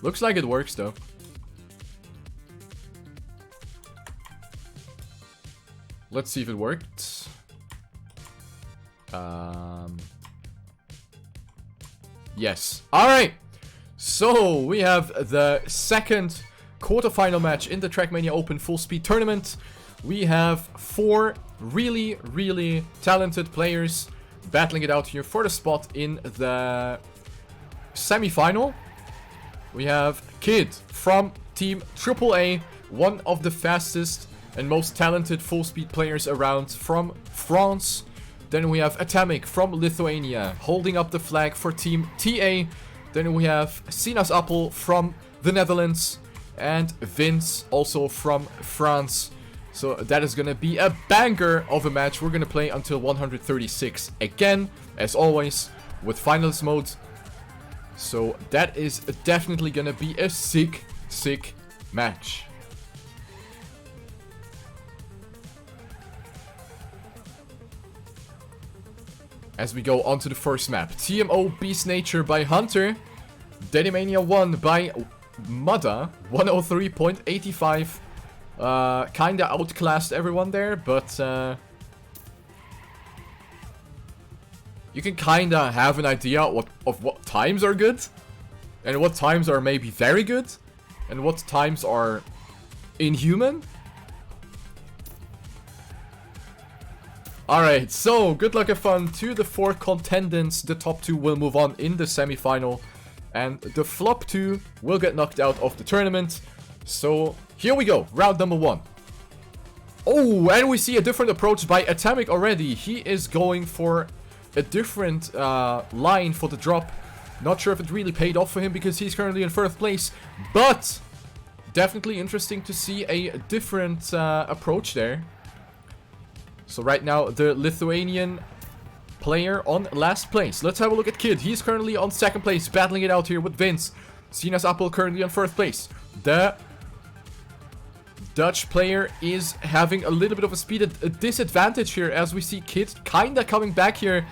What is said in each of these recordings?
Looks like it works though. Let's see if it worked. Yes. Alright. So we have the second quarterfinal match in the TrackMania Open Fullspeed tournament. We have 4 really, really talented players battling it out here for the spot in the semi-final. We have Kid from Team AAA, one of the fastest and most talented full-speed players around from France. Then we have Atamic from Lithuania, holding up the flag for Team TA. Then we have SinasAppel from the Netherlands, and Vince also from France. So that is going to be a banger of a match. We're going to play until 136 again, as always, with finalist mode. So that is definitely going to be a sick, sick match. As we go on to the first map. TMO Beast Nature by Hunter. TrackMania 1 by Mudda. 103.85. Kinda outclassed everyone there, but you can kinda have an idea of what times are good, and what times are maybe very good, and what times are inhuman. Alright, so good luck and fun to the 4 contendants. The top 2 will move on in the semi-final, and the flop 2 will get knocked out of the tournament. So here we go, round number 1. Oh, and we see a different approach by Atamic already. He is going for a different line for the drop. Not sure if it really paid off for him because he's currently in 1st place, but definitely interesting to see a different approach there. So right now, the Lithuanian player on last place. Let's have a look at Kid. He's currently on 2nd place, battling it out here with Vince. SinasAppel currently on 1st place. The Dutch player is having a little bit of a speed disadvantage here, as we see Kid kinda coming back here.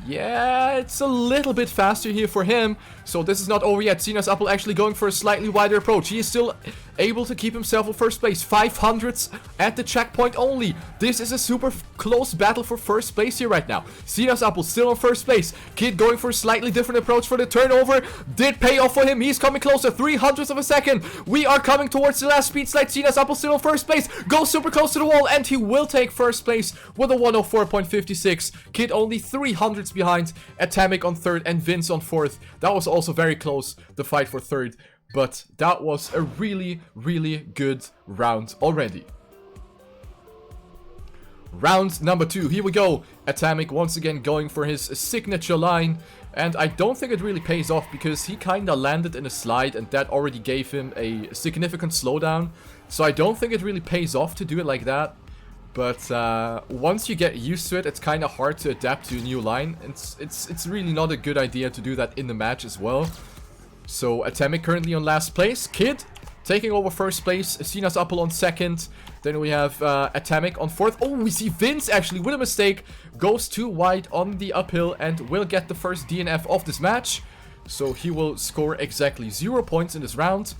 Yeah, it's a little bit faster here for him. So this is not over yet. SinasAppel actually going for a slightly wider approach. He is still able to keep himself in 1st place. 500s at the checkpoint only. This is a super close battle for 1st place here right now. SinasAppel still in 1st place. Kid going for a slightly different approach for the turnover. Did pay off for him. He's coming closer. 300ths of a second. We are coming towards the last speed slide. SinasAppel still in 1st place. Goes super close to the wall, and he will take 1st place with a 104.56. Kid only 300s behind. Atamic on 3rd and Vince on 4th. That was also very close, the fight for 3rd. But that was a really, really good round already. Round number 2. Here we go. Atamic once again going for his signature line. And I don't think it really pays off because he kinda landed in a slide and that already gave him a significant slowdown. So I don't think it really pays off to do it like that. But once you get used to it, it's kind of hard to adapt to a new line. It's really not a good idea to do that in the match as well. So Atamic currently on last place. Kid taking over 1st place. SinasAppel on 2nd. Then we have Atamic on 4th. Oh, we see Vince actually with a mistake. Goes too wide on the uphill and will get the first DNF of this match. So he will score exactly 0 points in this round.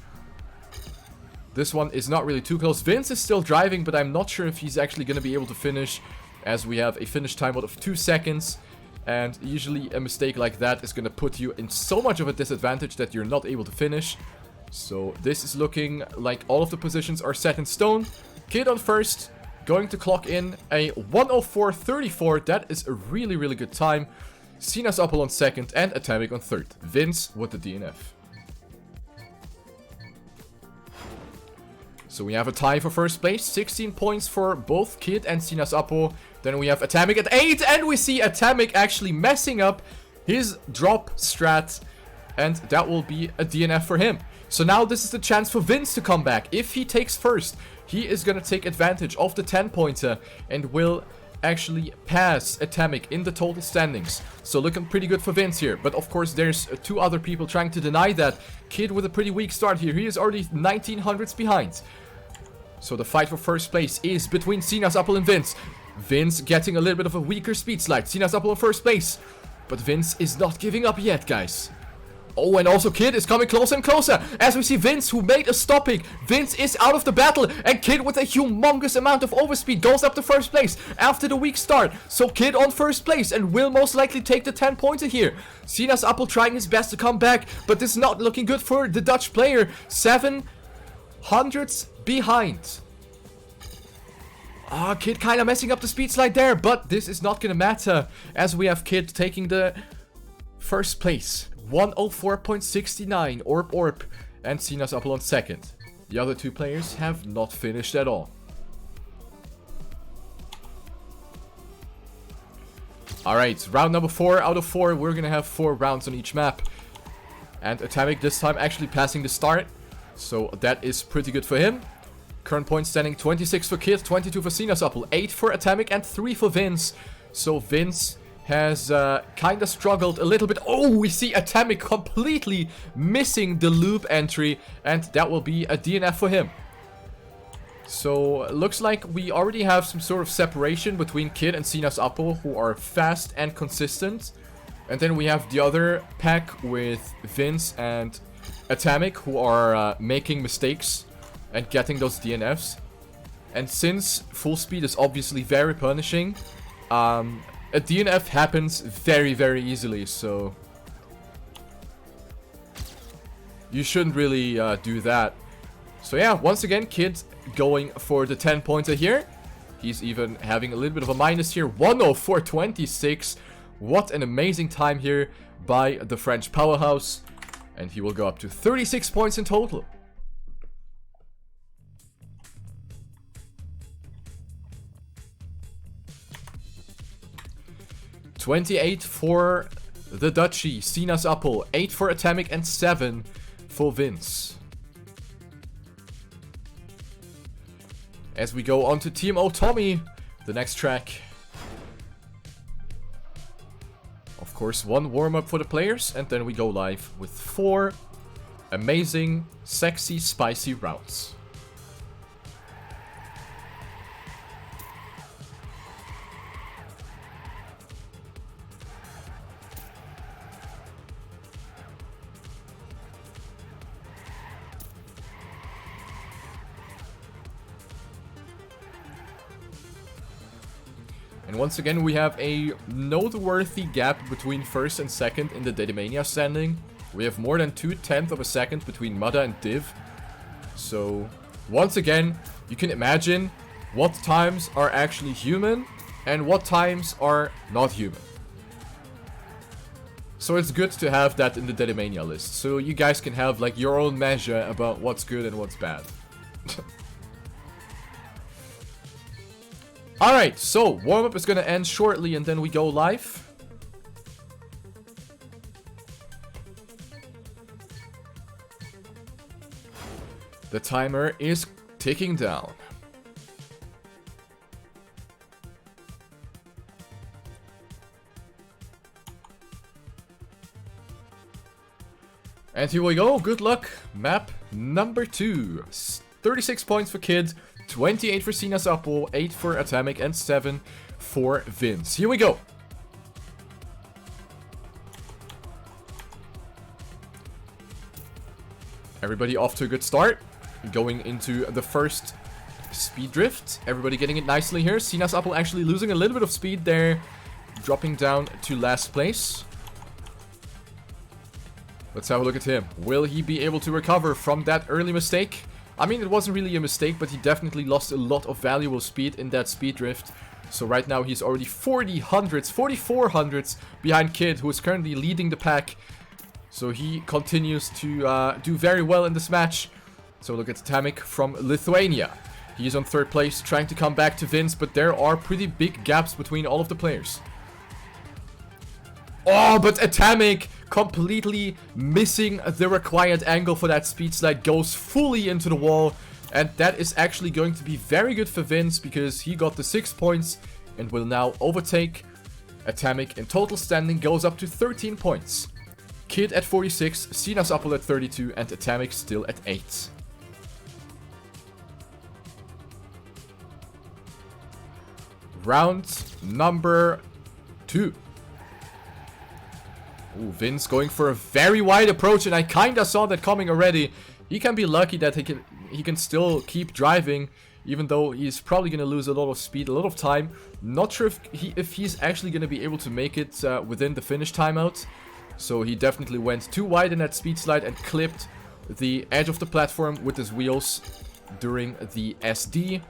This one is not really too close. Vince is still driving, but I'm not sure if he's actually going to be able to finish, as we have a finish time of 2 seconds. And usually a mistake like that is going to put you in so much of a disadvantage that you're not able to finish. So this is looking like all of the positions are set in stone. Kid on 1st, going to clock in a 104.34. That is a really, really good time. SinasAppel on 2nd and Atamic on 3rd. Vince with the DNF. So we have a tie for 1st place, 16 points for both Kid and SinasAppel. Then we have Atamic at 8, and we see Atamic actually messing up his drop strat, and that will be a DNF for him. So now this is the chance for Vince to come back. If he takes 1st, he is going to take advantage of the 10-pointer and will actually pass Atamic in the total standings. So looking pretty good for Vince here. But of course there's 2 other people trying to deny that. Kid with a pretty weak start here. He is already 1900s behind. So the fight for 1st place is between SinasAppel and Vince. Vince getting a little bit of a weaker speed slide. SinasAppel in 1st place. But Vince is not giving up yet, guys. Oh, and also Kid is coming closer and closer as we see Vince, who made a stopping. Vince is out of the battle, and Kid with a humongous amount of overspeed goes up to first place after the weak start. So Kid on first place and will most likely take the 10-pointer here. SinasAppel trying his best to come back, but this is not looking good for the Dutch player. 700s behind. Kid kind of messing up the speed slide there, but this is not gonna matter as we have Kid taking the first place. 104.69 Orp, and SinasAppel on second. The other two players have not finished at all. Alright, round number 4 out of 4. We're gonna have 4 rounds on each map. And Atamic this time actually passing the start. So that is pretty good for him. Current point standing 26 for Kid, 22 for SinasAppel, 8 for Atamic, and 3 for Vince. So Vince has kind of struggled a little bit. Oh, we see Atamic completely missing the loop entry, and that will be a DNF for him. So looks like we already have some sort of separation between Kid and SinasAppel, who are fast and consistent. And then we have the other pack with Vince and Atamic, who are making mistakes and getting those DNFs. And since full speed is obviously very punishing, a DNF happens very, very easily, so you shouldn't really do that. So yeah, once again, Kid going for the 10-pointer here. He's even having a little bit of a minus here. 104.26. What an amazing time here by the French powerhouse. And he will go up to 36 points in total. $28 for the Dutchie, SinasAppel, 8 for Atamic, and 7 for Vince. As we go on to TM Tommi, the next track. Of course, 1 warm-up for the players, and then we go live with 4 amazing, sexy, spicy rounds. And once again, we have a noteworthy gap between first and second in the TrackMania standing. We have more than 2/10 of a second between Mada and Div. So, once again, you can imagine what times are actually human and what times are not human. So it's good to have that in the TrackMania list, so you guys can have like your own measure about what's good and what's bad. Alright, so warm-up is gonna end shortly and then we go live. The timer is ticking down. And here we go, good luck. Map number 2. 36 points for Kid. 28 for SinasAppel, 8 for Atamic, and 7 for Vince. Here we go. Everybody off to a good start. Going into the first speed drift. Everybody getting it nicely here. SinasAppel actually losing a little bit of speed there. Dropping down to last place. Let's have a look at him. Will he be able to recover from that early mistake? I mean, it wasn't really a mistake, but he definitely lost a lot of valuable speed in that speed drift. So right now he's already 44 hundredths behind Kid, who is currently leading the pack. So he continues to do very well in this match. So look at Atamic from Lithuania. He's on third place, trying to come back to Vince, but there are pretty big gaps between all of the players. Oh, but Atamic completely missing the required angle for that speed slide, goes fully into the wall. And that is actually going to be very good for Vince, because he got the 6 points and will now overtake. Atamic in total standing goes up to 13 points. Kid at 46, SinasAppel at 32, and Atamic still at 8. Round number 2. Ooh, Vince going for a very wide approach, and I kinda saw that coming already. He can be lucky that he can still keep driving, even though he's probably gonna lose a lot of speed, a lot of time. Not sure if he's actually gonna be able to make it within the finish timeout. So he definitely went too wide in that speed slide and clipped the edge of the platform with his wheels during the SD.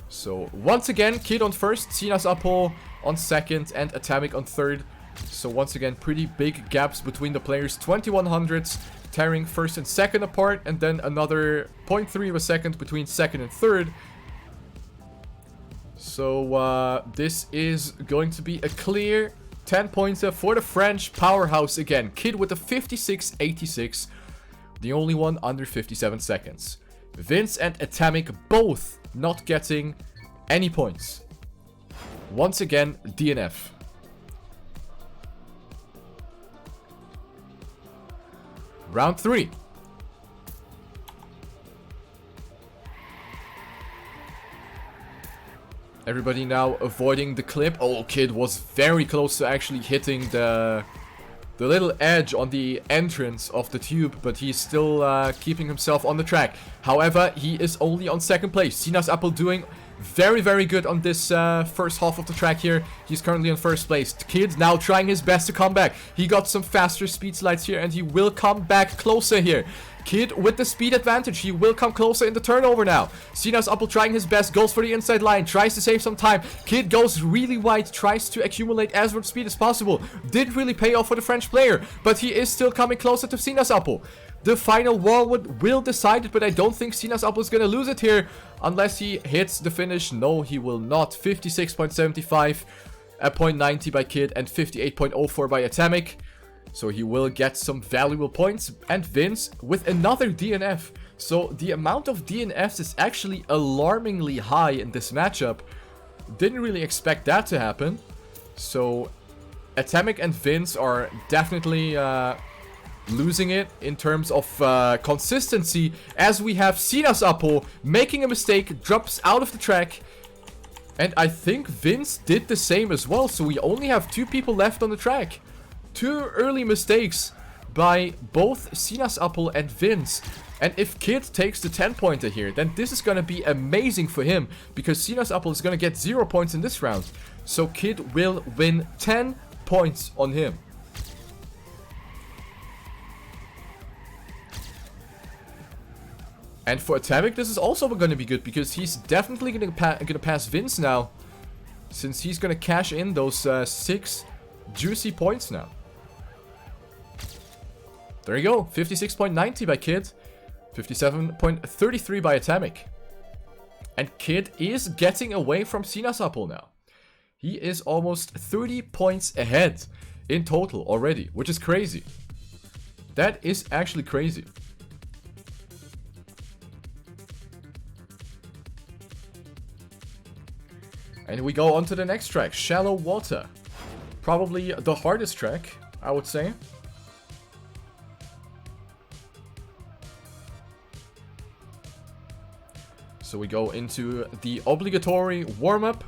So once again, Kid on first, SinasAppel on second, and Atamic on third. So once again, pretty big gaps between the players. 2100s tearing first and second apart, and then another 0.3 of a second between second and third. So this is going to be a clear 10-pointer for the French powerhouse again. Kid with a 56.86, the only one under 57 seconds. Vince and Atamic both not getting any points. Once again, DNF. Round 3. Everybody now avoiding the clip. Oh, Kid was very close to actually hitting the little edge on the entrance of the tube, but he's still keeping himself on the track. However, he is only on second place. SinasAppel doing very, very good on this first half of the track here. He's currently in first place. Kid now trying his best to come back. He got some faster speed slides here, and he will come back closer here. Kid with the speed advantage. He will come closer in the turnover now. SinasAppel trying his best. Goes for the inside line. Tries to save some time. Kid goes really wide. Tries to accumulate as much speed as possible. Didn't really pay off for the French player, but he is still coming closer to SinasAppel. The final wall will decide it, but I don't think SinasAppel is going to lose it here unless he hits the finish. No, he will not. 56.75 at 0.90 by Kid and 58.04 by Atamic. So he will get some valuable points. And Vince with another DNF. So the amount of DNFs is actually alarmingly high in this matchup. Didn't really expect that to happen. So Atamic and Vince are definitely losing it in terms of consistency, as we have SinasAppel making a mistake, drops out of the track. And I think Vince did the same as well. So we only have 2 people left on the track. 2 early mistakes by both SinasAppel and Vince. And if Kid takes the 10-pointer here, then this is going to be amazing for him, because SinasAppel is going to get 0 points in this round. So Kid will win 10 points on him. And for Atamic, this is also going to be good, because he's definitely going to pass Vince now, since he's going to cash in those 6 juicy points now. There you go, 56.90 by Kid, 57.33 by Atamic. And Kid is getting away from SinasAppel now. He is almost 30 points ahead in total already, which is crazy. That is actually crazy. And we go on to the next track, Shallow Water. Probably the hardest track, I would say. So we go into the obligatory warm-up.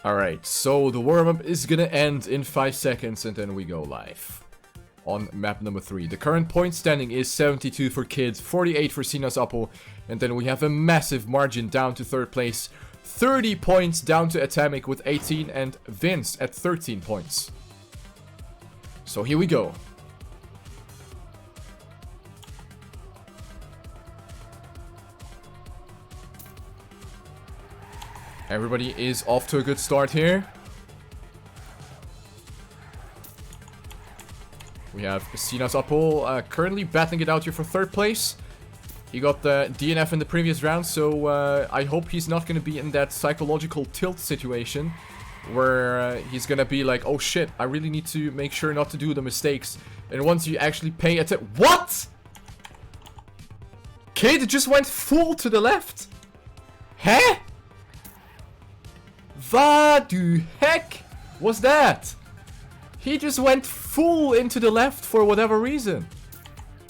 Alright, so the warm-up is gonna end in 5 seconds and then we go live on map number 3. The current point standing is 72 for Kid, 48 for SinasAppel, and then we have a massive margin down to 3rd place. 30 points down to Atamic with 18 and Vince at 13 points. So here we go. Everybody is off to a good start here. We have SinasAppel currently battling it out here for 3rd place. He got the DNF in the previous round, so I hope he's not going to be in that psychological tilt situation where he's going to be like, oh shit, I really need to make sure not to do the mistakes. And once you actually pay attention... What?! Kid just went full to the left! Huh? What the heck was that? He just went full into the left for whatever reason.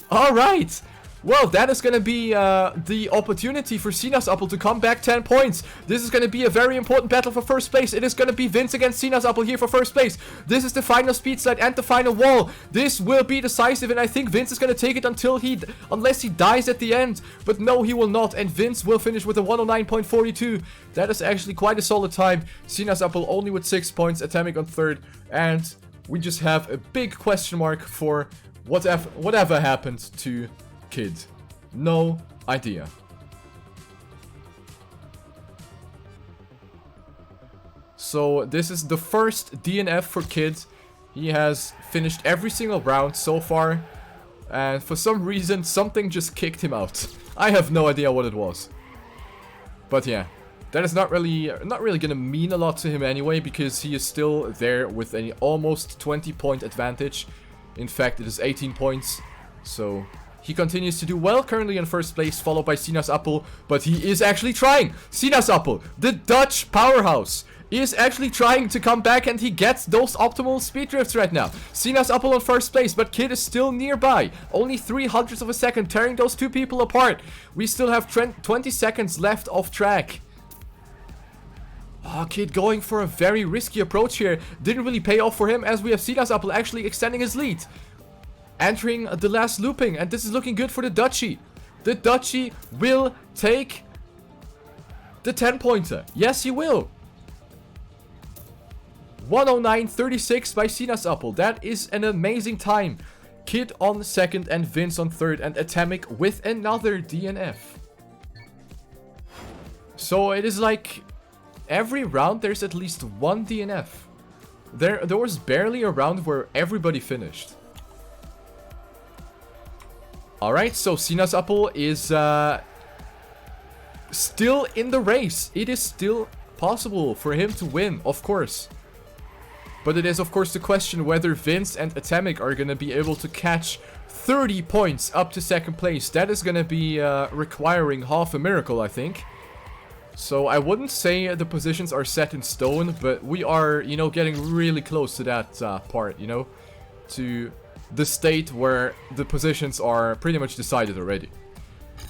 Alright. Well, that is going to be the opportunity for SinasAppel to come back 10 points. This is going to be a very important battle for 1st place. It is going to be Vince against SinasAppel here for 1st place. This is the final speed slide and the final wall. This will be decisive, and I think Vince is going to take it unless he dies at the end. But no, he will not, and Vince will finish with a 109.42. That is actually quite a solid time. SinasAppel only with 6 points, Atamic on 3rd, and we just have a big question mark for whatever happened to Kid. No idea. So this is the first DNF for Kid. He has finished every single round so far, and for some reason something just kicked him out. I have no idea what it was. But yeah, that is not really gonna mean a lot to him anyway, because he is still there with an almost 20-point advantage. In fact, it is 18 points. So he continues to do well, currently in 1st place, followed by SinasAppel, but he is actually trying. SinasAppel, the Dutch powerhouse, is actually trying to come back, and he gets those optimal speed drifts right now. SinasAppel on 1st place, but Kid is still nearby. Only 0.03 of a second, tearing those two people apart. We still have 20 seconds left of track. Oh, Kid going for a very risky approach here. Didn't really pay off for him, as we have SinasAppel actually extending his lead. Entering the last looping, and this is looking good for the Dutchie. The Dutchie will take the 10-pointer. Yes, he will. 109.36 by SinasAppel. That is an amazing time. Kid on 2nd and Vince on 3rd, and Atamic with another DNF. So it is like every round there's at least one DNF. There was barely a round where everybody finished. Alright, so SinasAppel is still in the race. It is still possible for him to win, of course. But it is, of course, the question whether Vince and Atamic are going to be able to catch 30 points up to 2nd place. That is going to be requiring half a miracle, I think. So I wouldn't say the positions are set in stone, but we are, you know, getting really close to that part, you know, to the state where the positions are pretty much decided already.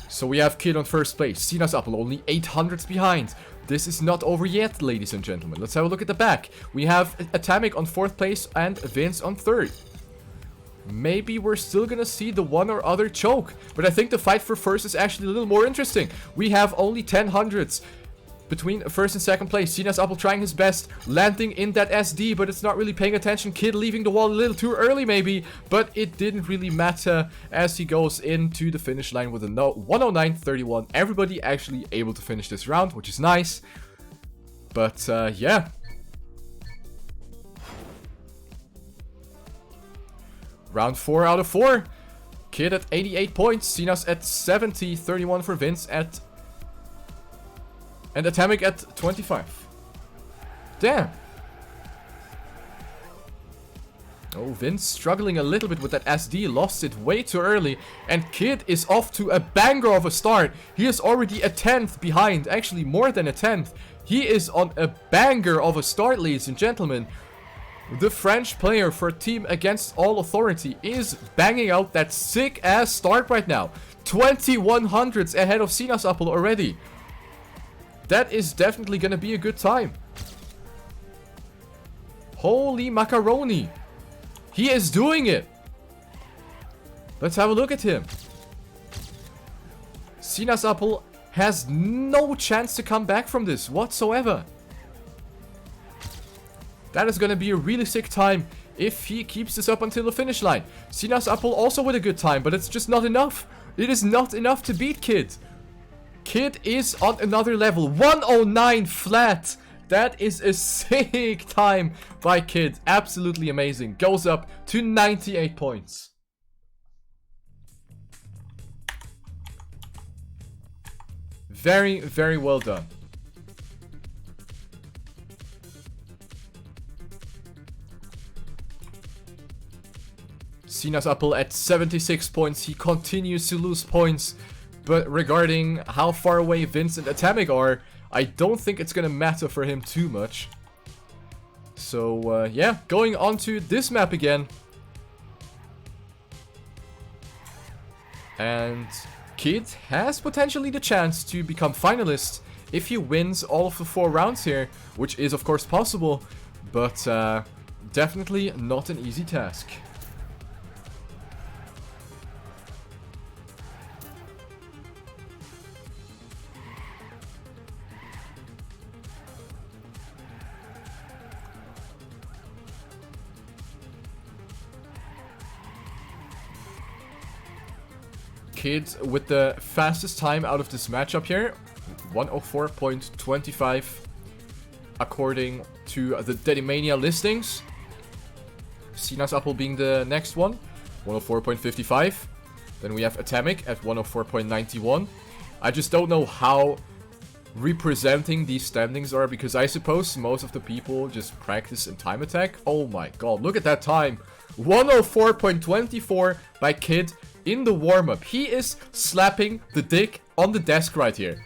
So we have Kid on 1st place, SinasAppel only 800s behind. This is not over yet, ladies and gentlemen. Let's have a look at the back. We have Atamic on 4th place and Vince on 3rd. Maybe we're still gonna see the one or other choke, but I think the fight for 1st is actually a little more interesting. We have only 10 hundreds between 1st and 2nd place. SinasAppel trying his best, landing in that SD, but it's not really paying attention. Kid leaving the wall a little too early maybe, but it didn't really matter as he goes into the finish line with a 109.31. Everybody actually able to finish this round, which is nice. But yeah. Round 4 out of 4. Kid at 88 points, Sinas at 70, 31 for Vince and Atamic at 25. Damn. Oh, Vince struggling a little bit with that SD, lost it way too early, and Kid is off to a banger of a start. He is already a 10th behind, actually more than a 10th. He is on a banger of a start, ladies and gentlemen. The French player for Team Against All Authority is banging out that sick-ass start right now. 2100s ahead of SinasAppel already. That is definitely gonna be a good time. Holy macaroni. He is doing it. Let's have a look at him. SinasAppel has no chance to come back from this whatsoever. That is going to be a really sick time if he keeps this up until the finish line. SinasAppel also with a good time, but it's just not enough. It is not enough to beat Kid. Kid is on another level. 109 flat. That is a sick time by Kid. Absolutely amazing. Goes up to 98 points. Very, very well done. SinasAppel at 76 points. He continues to lose points. But regarding how far away Vince and Atamic are, I don't think it's gonna matter for him too much. So, yeah, going on to this map again. And Kid has potentially the chance to become finalist if he wins all of the 4 rounds here, which is of course possible, but definitely not an easy task. Kid with the fastest time out of this matchup here, 104.25 according to the TrackMania listings. SinasAppel being the next one, 104.55. Then we have Atamic at 104.91. I just don't know how representing these standings are, because I suppose most of the people just practice in time attack. Oh my god, look at that time. 104.24 by Kid in the warm-up. He is slapping the dick on the desk right here.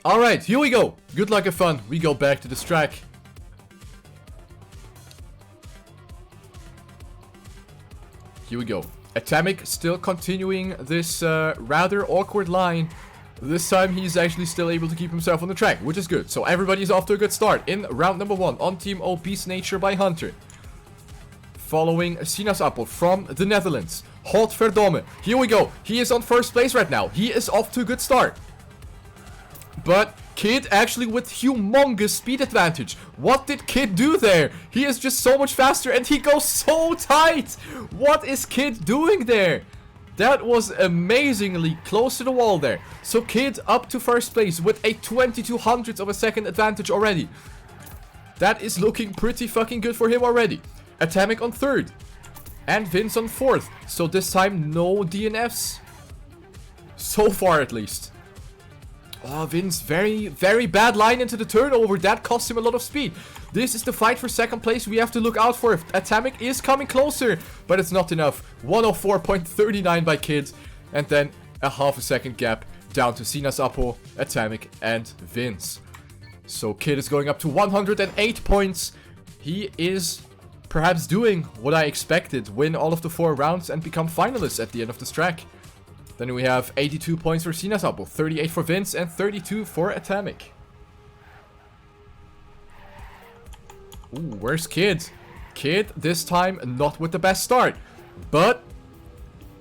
Alright, here we go. Good luck and fun. We go back to this track. Here we go. Atamic still continuing this rather awkward line. This time he's actually still able to keep himself on the track, which is good. So everybody's off to a good start in round number 1 on Team O Beast Nature by Hunter. Following SinasAppel from the Netherlands. Godverdomme. Here we go. He is on first place right now. He is off to a good start. But Kid actually with humongous speed advantage. What did Kid do there? He is just so much faster and he goes so tight. What is Kid doing there? That was amazingly close to the wall there. So Kid up to first place with a 2200th of a second advantage already. That is looking pretty fucking good for him already. Atamic on 3rd. And Vince on 4th. So this time no DNFs. So far at least. Oh, Vince, very, very bad line into the turnover. That cost him a lot of speed. This is the fight for second place we have to look out for. Atamic is coming closer, but it's not enough. 104.39 by Kid. And then a half a second gap down to SinasAppel, Atamic, and Vince. So Kid is going up to 108 points. He is perhaps doing what I expected. Win all of the 4 rounds and become finalists at the end of this track. Then we have 82 points for SinasAppel, 38 for Vince, and 32 for Atamic. Ooh, where's Kid? Kid, this time, not with the best start. But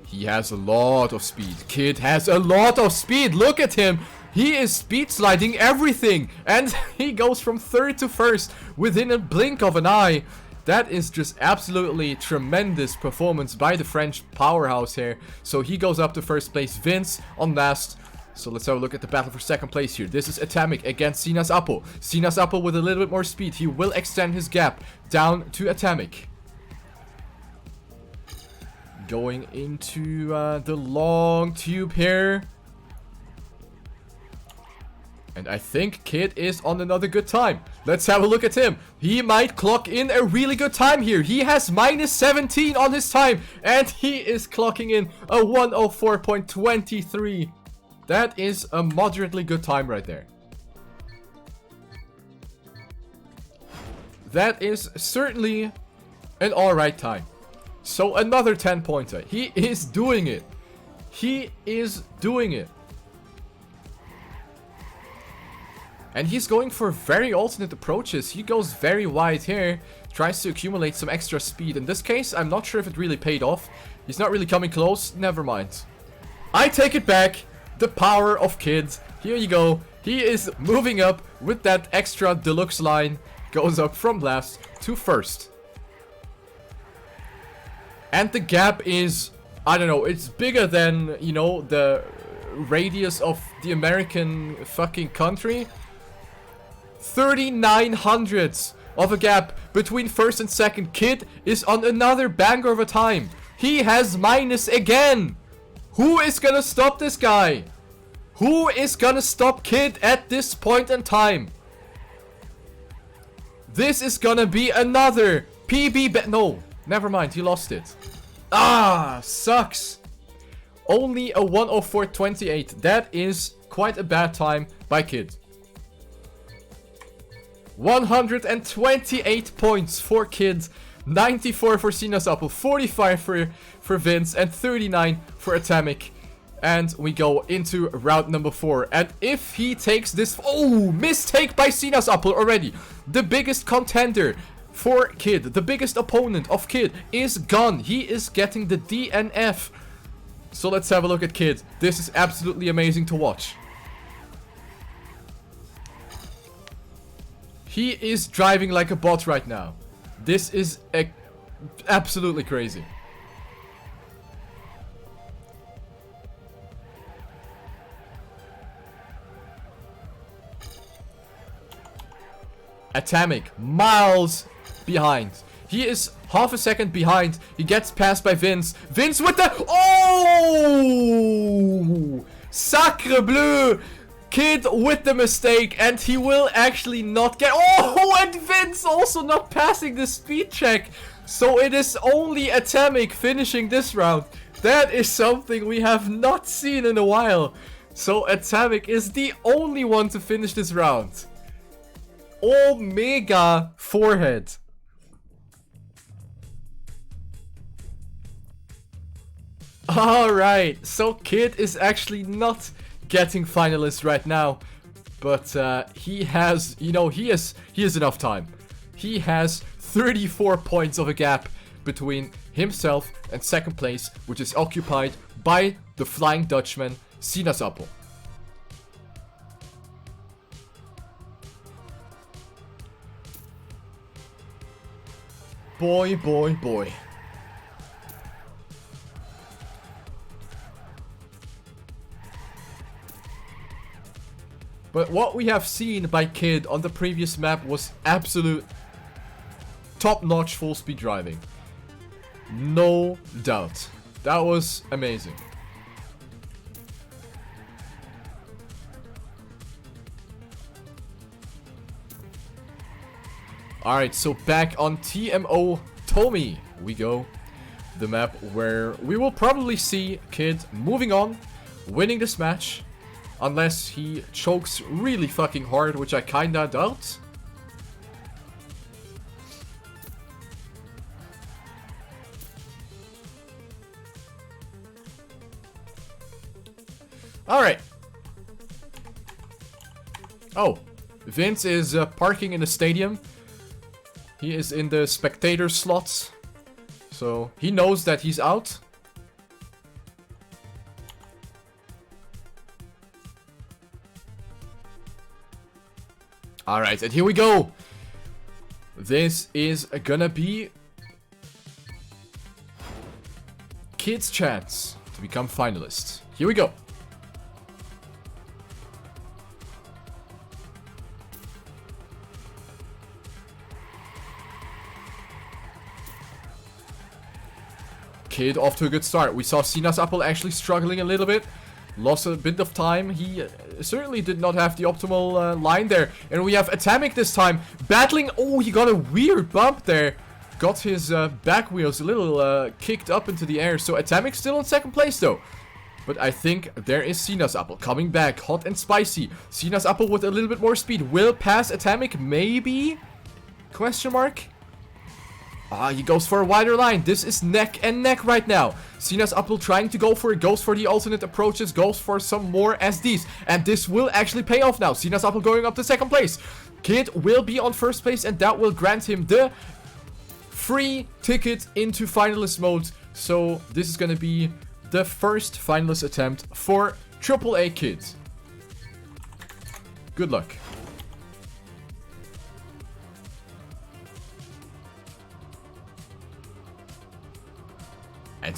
he has a lot of speed. Kid has a lot of speed. Look at him. He is speed sliding everything. And he goes from 3rd to 1st within a blink of an eye. That is just absolutely tremendous performance by the French powerhouse here. So he goes up to first place. Vince on last. So let's have a look at the battle for second place here. This is Atamic against SinasAppel. SinasAppel with a little bit more speed. He will extend his gap down to Atamic. Going into the long tube here. And I think Kid is on another good time. Let's have a look at him. He might clock in a really good time here. He has minus 17 on his time. And he is clocking in a 104.23. That is a moderately good time right there. That is certainly an alright time. So another 10-pointer. He is doing it. He is doing it. And he's going for very alternate approaches. He goes very wide here. Tries to accumulate some extra speed. In this case, I'm not sure if it really paid off. He's not really coming close. Never mind. I take it back. The power of Kid. Here you go. He is moving up with that extra deluxe line. goes up from last to first. And the gap is, I don't know, it's bigger than, you know, the radius of the American fucking country. 39 hundredths of a gap between first and second. Kid is on another banger of a time. He has minus again. Who is gonna stop this guy? Who is gonna stop Kid at this point in time? This is gonna be another PB. No, never mind, he lost it. Ah, sucks. Only a 104.28. That is quite a bad time by Kid. 128 points for Kid, 94 for SinasAppel, 45 for Vince, and 39 for Atamic. And we go into round number 4. And if he takes this... Oh, mistake by SinasAppel already. The biggest contender for Kid, the biggest opponent of Kid, is gone. He is getting the DNF. So let's have a look at Kid. This is absolutely amazing to watch. He is driving like a bot right now. This is absolutely crazy. Atamic, miles behind. He is half a second behind. He gets passed by Vince. Vince with the... Oh! Sacre bleu! Kid with the mistake, and he will actually not get... Oh, and Vince also not passing the speed check. So it is only Atamic finishing this round. That is something we have not seen in a while. So Atamic is the only one to finish this round. Omega forehead. Alright, so Kid is actually not getting finalists right now, but he has, you know, he has enough time. He has 34 points of a gap between himself and second place, which is occupied by the Flying Dutchman, SinasAppel. Boy, boy, boy. But what we have seen by Kid on the previous map was absolute top-notch full speed driving. No doubt. That was amazing. Alright, so back on TM Tommi we go. The map where we will probably see Kid moving on, winning this match. Unless he chokes really fucking hard, which I kinda doubt. Alright. Oh, Vince is parking in the stadium. He is in the spectator slots. So he knows that he's out. Alright, and here we go. This is gonna be Kid's chance to become finalist. Here we go. Kid off to a good start. We saw SinasAppel actually struggling a little bit. Lost a bit of time. He certainly did not have the optimal line there. And we have Atamic this time. Battling. Oh, he got a weird bump there. Got his back wheels a little kicked up into the air. So Atamic still in second place though. But I think there is SinasAppel coming back. Hot and spicy. SinasAppel with a little bit more speed. Will pass Atamic maybe? Question mark. Ah, he goes for a wider line. This is neck and neck right now. SinasAppel trying to go for it. Goes for the alternate approaches. Goes for some more SDs. And this will actually pay off now. SinasAppel going up to second place. Kid will be on first place. And that will grant him the free ticket into finalist mode. So this is going to be the first finalist attempt for AAA Kid. Good luck.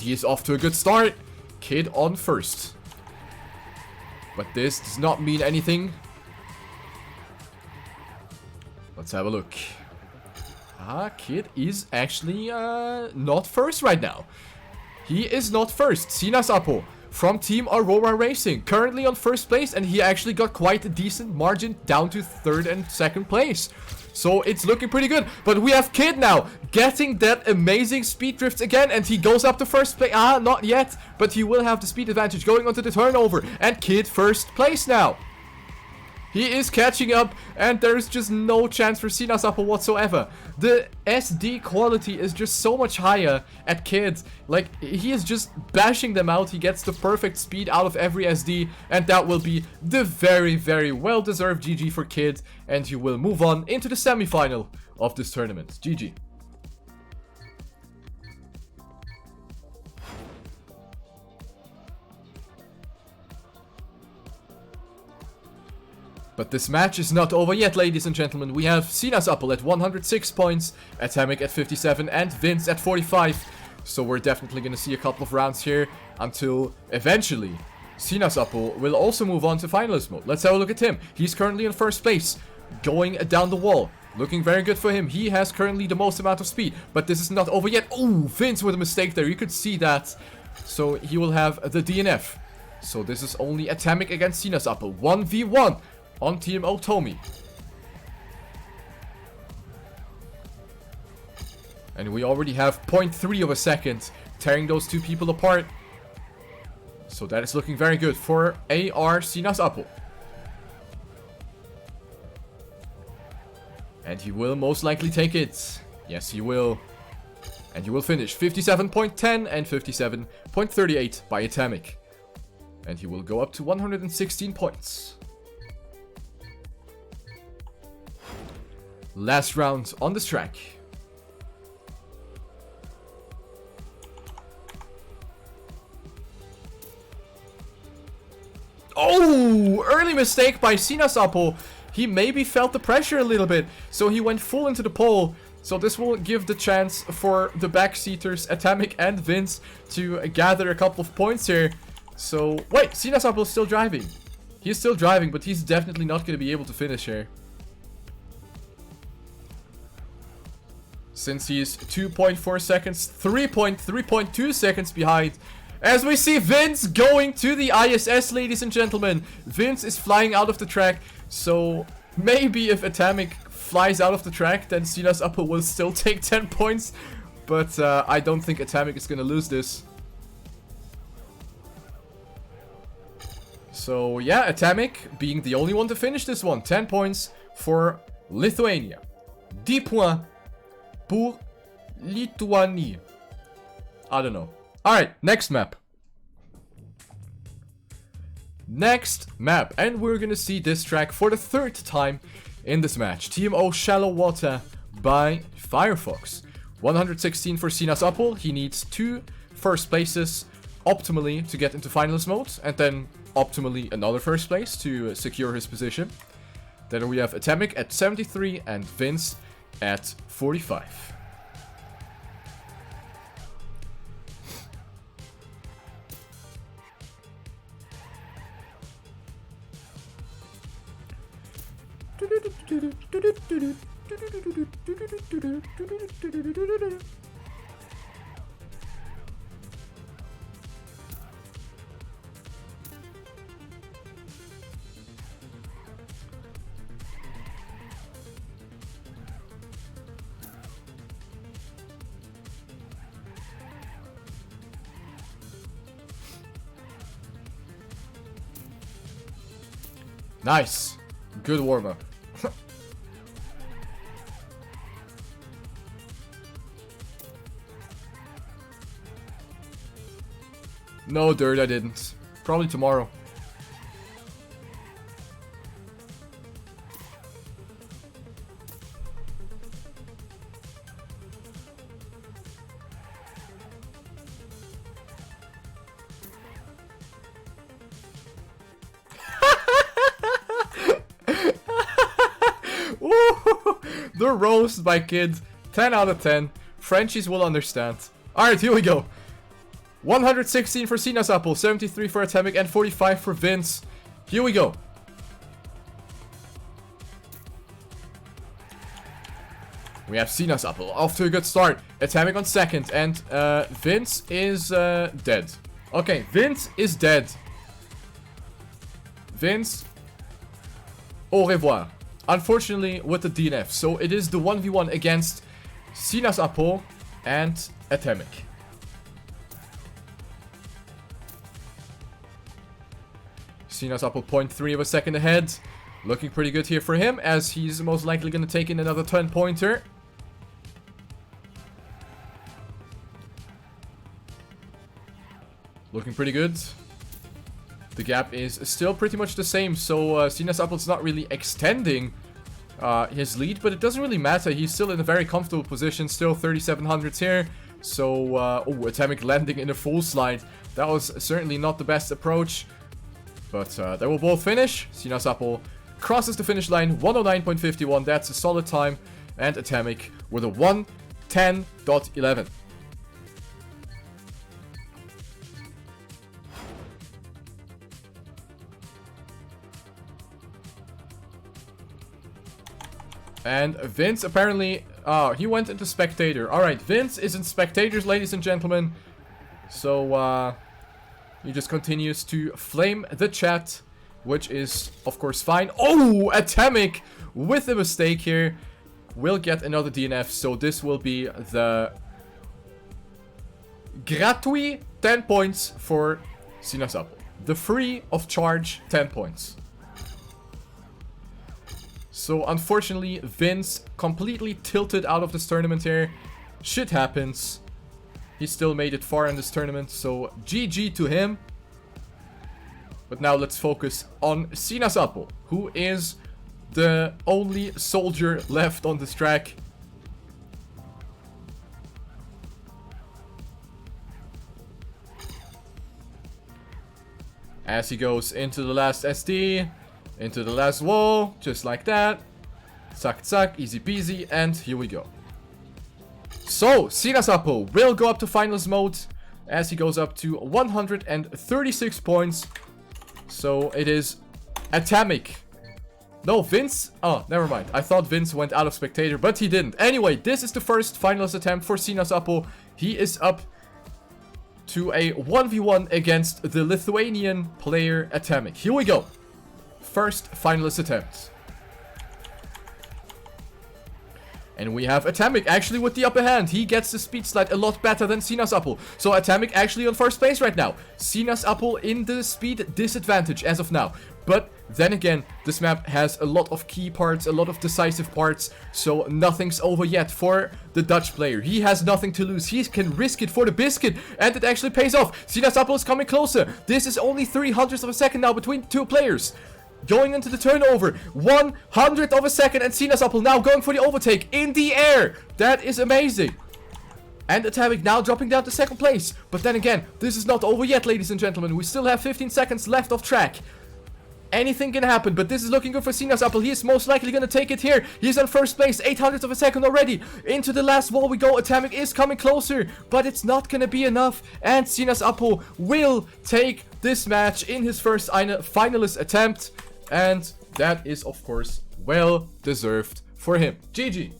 he is off to a good start. Kid on first. But this does not mean anything. Let's have a look. Kid is actually not first right now. He is not first. SinasAppel from Team Aurora Racing, currently on first place, and he actually got quite a decent margin down to third and second place. So it's looking pretty good. But we have Kid now getting that amazing speed drift again, and he goes up to first place. Not yet, but he will have the speed advantage going onto the turnover, and Kid first place now. He is catching up, and there's just no chance for SinasAppel whatsoever. The SD quality is just so much higher at Kid. Like, he is just bashing them out. He gets the perfect speed out of every SD, and that will be the very, very well-deserved GG for Kid. And he will move on into the semi-final of this tournament. GG. But this match is not over yet, ladies and gentlemen. We have SinasAppel at 106 points, Atamic at 57, and Vince at 45. So we're definitely going to see a couple of rounds here until eventually SinasAppel will also move on to finalist mode. Let's have a look at him. He's currently in first place, going down the wall. Looking very good for him. He has currently the most amount of speed, but this is not over yet. Oh, Vince with a mistake there. You could see that. So he will have the DNF. So this is only Atamic against SinasAppel. 1v1. On TM Tommi. And we already have 0.3 of a second tearing those two people apart. So that is looking very good for AR SinasAppel. And he will most likely take it. Yes, he will. And he will finish 57.10 and 57.38 by Atamic. And he will go up to 116 points. Last round on this track. Oh, early mistake by SinasAppel. He maybe felt the pressure a little bit, so he went full into the pole. So this will give the chance for the backseaters, Atamic and Vince, to gather a couple of points here. So, wait, SinasAppel is still driving. He's still driving, but he's definitely not going to be able to finish here. Since he's 2.4 seconds, 3.2 seconds behind. As we see Vince going to the ISS, ladies and gentlemen. Vince is flying out of the track. So maybe if Atamic flies out of the track, then SinasAppel will still take 10 points. But I don't think Atamic is going to lose this. So yeah, Atamic being the only one to finish this one. 10 points for Lithuania. 10 points pour Lituanie. I don't know. Alright, next map. Next map. And we're gonna see this track for the third time in this match. TMO Shallow Water by Firefox. 116 for SinasAppel. He needs 2 first places optimally to get into finalist mode. And then optimally another first place to secure his position. Then we have Atamic at 73 and Vince at 45. Nice. Good warm-up. No, Dirt, I didn't. Probably tomorrow. The roast by Kid. 10 out of 10. Frenchies will understand. Alright, here we go. 116 for SinasAppel, 73 for Atamic, and 45 for Vince. Here we go. We have SinasAppel off to a good start. Atamic on second, and Vince is dead. Okay, Vince is dead. Vince, au revoir. Unfortunately, with the DNF. So it is the 1v1 against SinasAppel and Atamic. SinasAppel 0.3 of a second ahead. Looking pretty good here for him, as he's most likely going to take in another 10-pointer. Looking pretty good. The gap is still pretty much the same, so SinasAppel's not really extending his lead, but it doesn't really matter. He's still in a very comfortable position, still 3700s here. So, oh, Atamic landing in a full slide. That was certainly not the best approach, but they will both finish. SinasAppel crosses the finish line, 109.51, that's a solid time, and Atamic with a 110.11. And Vince apparently, he went into spectator. Alright, Vince is in spectators, ladies and gentlemen. So, he just continues to flame the chat, which is, of course, fine. Oh, Atamic with a mistake here will get another DNF. So this will be the gratuit 10 points for SinasAppel. The free of charge 10 points. So unfortunately, Vince completely tilted out of this tournament here. Shit happens. He still made it far in this tournament, so GG to him. But now let's focus on SinasAppel, who is the only soldier left on this track. As he goes into the last SD, into the last wall, just like that. Zack, zack, easy peasy, and here we go. So, SinasAppel will go up to finals mode as he goes up to 136 points. So, it is Atamic. No, Vince. Oh, never mind. I thought Vince went out of spectator, but he didn't. Anyway, this is the first finals attempt for SinasAppel. He is up to a 1v1 against the Lithuanian player Atamic. Here we go. First finalist attempt. And we have Atamic actually with the upper hand. He gets the speed slide a lot better than SinasAppel. So Atamic actually on first place right now. SinasAppel in the speed disadvantage as of now. But then again, this map has a lot of key parts, a lot of decisive parts. So nothing's over yet for the Dutch player. He has nothing to lose. He can risk it for the biscuit. And it actually pays off. SinasAppel is coming closer. This is only 0.03 of a second now between two players. Going into the turnover, 100th of a second, and SinasAppel now going for the overtake in the air. That is amazing. And Atamic now dropping down to second place. But then again, this is not over yet, ladies and gentlemen. We still have 15 seconds left of track. Anything can happen, but this is looking good for SinasAppel. He is most likely going to take it here. He's on first place, 800th of a second already. Into the last wall we go. Atamic is coming closer, but it's not going to be enough. And SinasAppel will take this match in his first finalist attempt. And that is, of course, well deserved for him. GG.